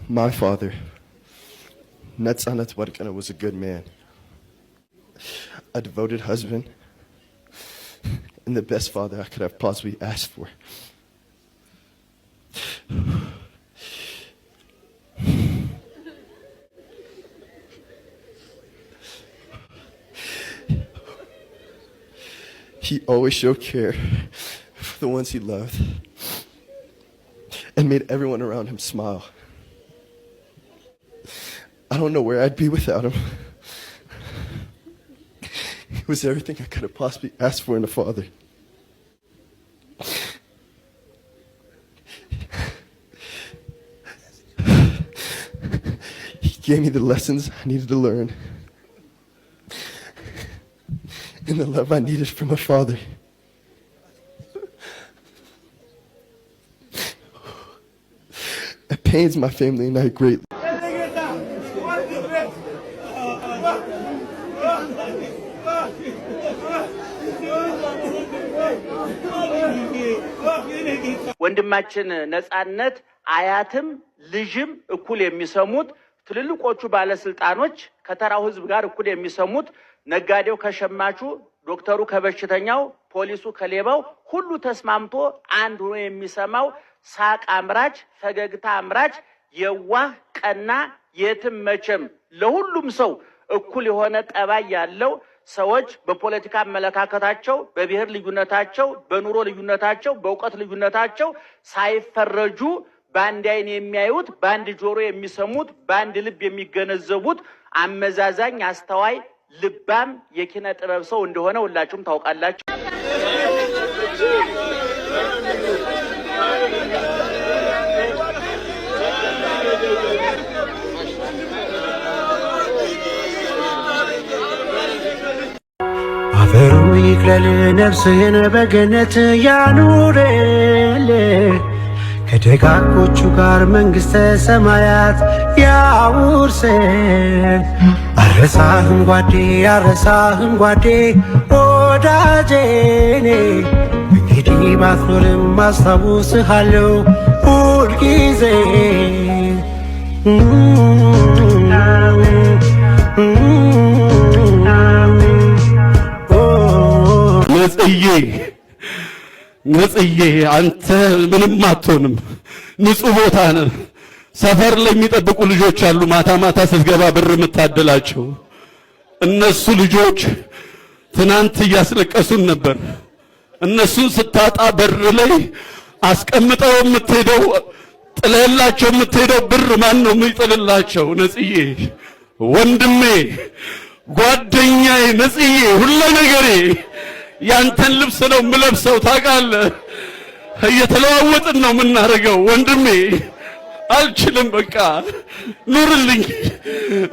My father, Netzanet Warkana, was a good man, a devoted husband, and the best father I could have possibly asked for. He always showed care for the ones he loved and made everyone around him smile. I don't know where I'd be without him. He was everything I could have possibly asked for in a father. He gave me the lessons I needed to learn and the love I needed from a father. It pains my family and I greatly. ወንድማችን ነጻነት አያትም ልጅም እኩል የሚሰሙት ትልልቆቹ ባለስልጣኖች ከተራው ህዝብ ጋር እኩል የሚሰሙት ነጋዴው ከሸማቹ ዶክተሩ ከበሽተኛው ፖሊሱ ከሌባው ሁሉ ተስማምቶ አንድ ሆኖ የሚሰማው ሳቅ አምራች ፈገግታ አምራች የዋህ ቀና የትም መቼም ለሁሉም ሰው እኩል የሆነ ጠባይ ያለው ሰዎች በፖለቲካ አመለካከታቸው በብሔር ልዩነታቸው በኑሮ ልዩነታቸው በእውቀት ልዩነታቸው ሳይፈረጁ ባንድ አይን የሚያዩት ባንድ ጆሮ የሚሰሙት ባንድ ልብ የሚገነዘቡት አመዛዛኝ አስተዋይ ልባም የኪነ ጥበብ ሰው እንደሆነ ሁላችሁም ታውቃላችሁ። አፈሩ ይክለል ነፍስህን በገነት ያኑርል ከደጋጎቹ ጋር መንግሥተ ሰማያት ያውርስን። አረሳህም ጓዴ አረሳህም ጓዴ ወዳጄኔ እንግዲህ ባትኖርም አስታውስሃለሁ ሁልጊዜ። ነጽዬ አንተ ምንም አትሆንም፣ ንጹህ ቦታ ነህ። ሰፈር ለሚጠብቁ ልጆች አሉ፣ ማታ ማታ ስትገባ ብር የምታደላቸው እነሱ ልጆች ትናንት እያስለቀሱን ነበር። እነሱን ስታጣ በር ላይ አስቀምጠው የምትሄደው ጥለላቸው የምትሄደው ብር ማን ነው የሚጥልላቸው? ነጽዬ ወንድሜ ጓደኛዬ ነጽዬ ሁሉ ነገሬ ያንተን ልብስ ነው የምለብሰው ታውቃለህ። እየተለዋወጥን ነው የምናደርገው ወንድሜ። አልችልም በቃ ኑርልኝ፣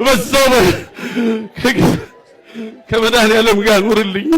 በዛው ከመድኃኒዓለም ጋር ኑርልኝ።